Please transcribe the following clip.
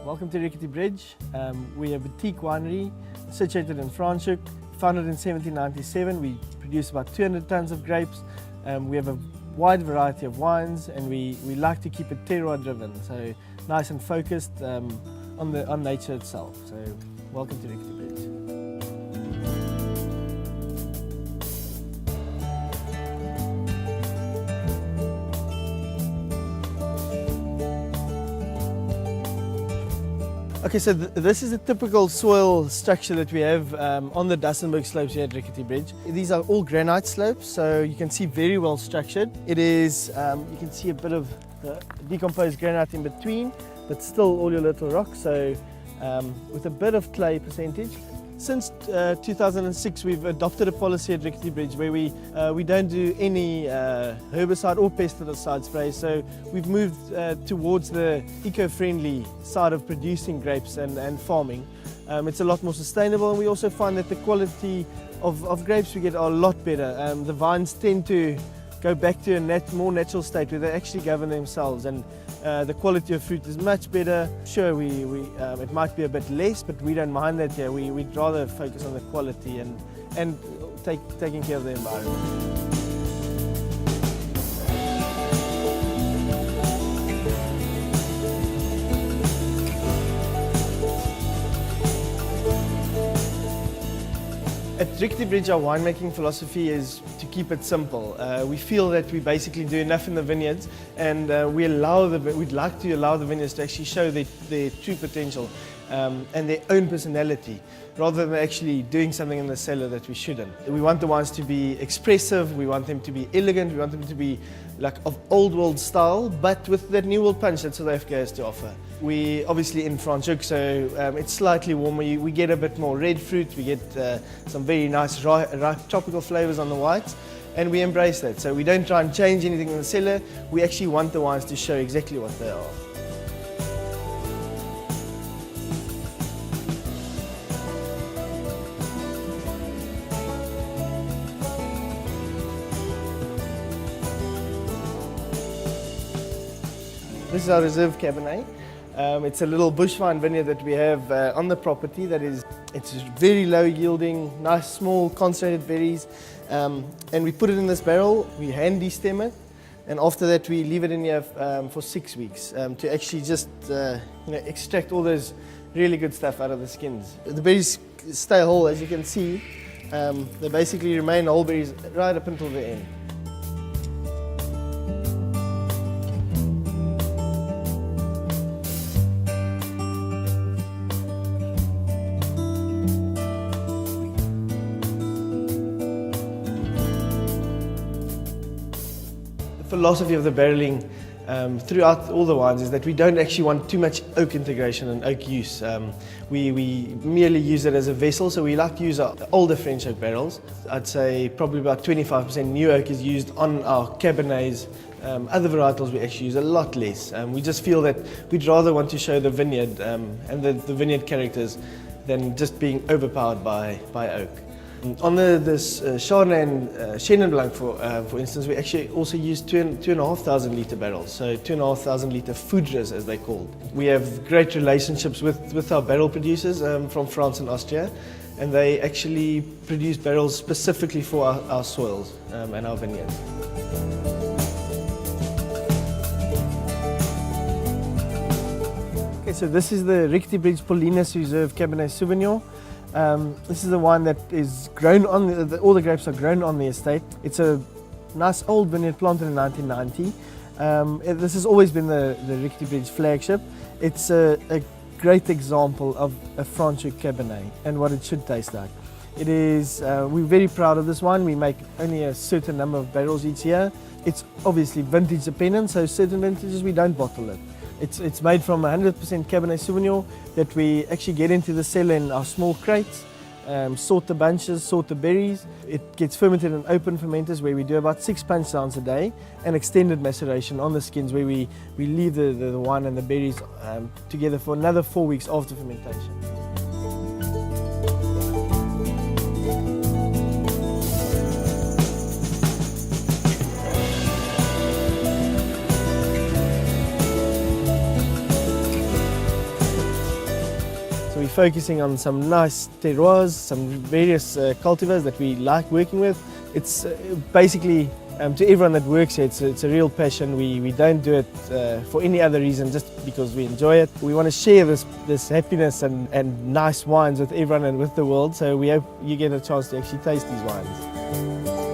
Welcome to Rickety Bridge. We're a boutique winery situated in Franschhoek. Founded in 1797, we produce about 200 tons of grapes. We have a wide variety of wines, and we like to keep it terroir driven, so nice and focused on nature itself. So welcome to Rickety Bridge. Okay, so this is a typical soil structure that we have on the Dussenberg slopes here at Rickety Bridge. These are all granite slopes, so you can see very well structured. It is, you can see a bit of the decomposed granite in between, but still all your little rocks, so with a bit of clay percentage. Since 2006, we've adopted a policy at Rickety Bridge where we don't do any herbicide or pesticide sprays. So we've moved towards the eco-friendly side of producing grapes and farming. It's a lot more sustainable, and we also find that the quality of grapes we get are a lot better. The vines tend to go back to a more natural state where they actually govern themselves, and the quality of fruit is much better. Sure, it might be a bit less, but we don't mind that here. We'd rather focus on the quality and taking care of the environment. At Rickety Bridge, our winemaking philosophy is to keep it simple. We feel that we basically do enough in the vineyards, and we'd like to allow the vineyards to actually show their true potential and their own personality, rather than actually doing something in the cellar that we shouldn't. We want the wines to be expressive, we want them to be elegant, we want them to be like of old world style, but with that new world punch that South Africa has to offer. We obviously in Franschhoek, so it's slightly warmer. We get a bit more red fruit, we get some very nice ripe tropical flavors on the whites, and we embrace that. So we don't try and change anything in the cellar, we actually want the wines to show exactly what they are. This is our reserve Cabernet. It's a little bush vine vineyard that we have on the property. It's very low yielding, nice small concentrated berries, and we put it in this barrel. We hand destem it, and after that we leave it in here for 6 weeks to actually just extract all those really good stuff out of the skins. The berries stay whole, as you can see. They basically remain whole berries right up until the end. The philosophy of the barreling throughout all the wines is that we don't actually want too much oak integration and oak use. We merely use it as a vessel, so we like to use our older French oak barrels. I'd say probably about 25% new oak is used on our Cabernets. Other varietals we actually use a lot less. We just feel that we'd rather want to show the vineyard and the vineyard characters than just being overpowered by oak. On this Chardonnay and Chenin Blanc, for instance, we actually also use 2,500 litre barrels, so 2,500 litre foudres as they're called. We have great relationships with our barrel producers from France and Austria, and they actually produce barrels specifically for our soils and our vineyards. Okay, so this is the Rickety Bridge Paulinus Reserve Cabernet Sauvignon. This is the wine that is grown on, all the grapes are grown on the estate. It's a nice old vineyard planted in 1990. This has always been the Rickety Bridge flagship. It's a great example of a Franschhoek Cabernet and what it should taste like. It is, we're very proud of this wine. We make only a certain number of barrels each year. It's obviously vintage dependent, so certain vintages we don't bottle it. It's made from 100% Cabernet Sauvignon that we actually get into the cellar in our small crates, sort the bunches, sort the berries. It gets fermented in open fermenters where we do about 6 punch downs a day, and extended maceration on the skins where we leave the wine and the berries together for another 4 weeks after fermentation. So we're focusing on some nice terroirs, some various cultivars that we like working with. It's basically to everyone that works here, it's a real passion. We don't do it for any other reason, just because we enjoy it. We want to share this happiness and nice wines with everyone and with the world, so we hope you get a chance to actually taste these wines.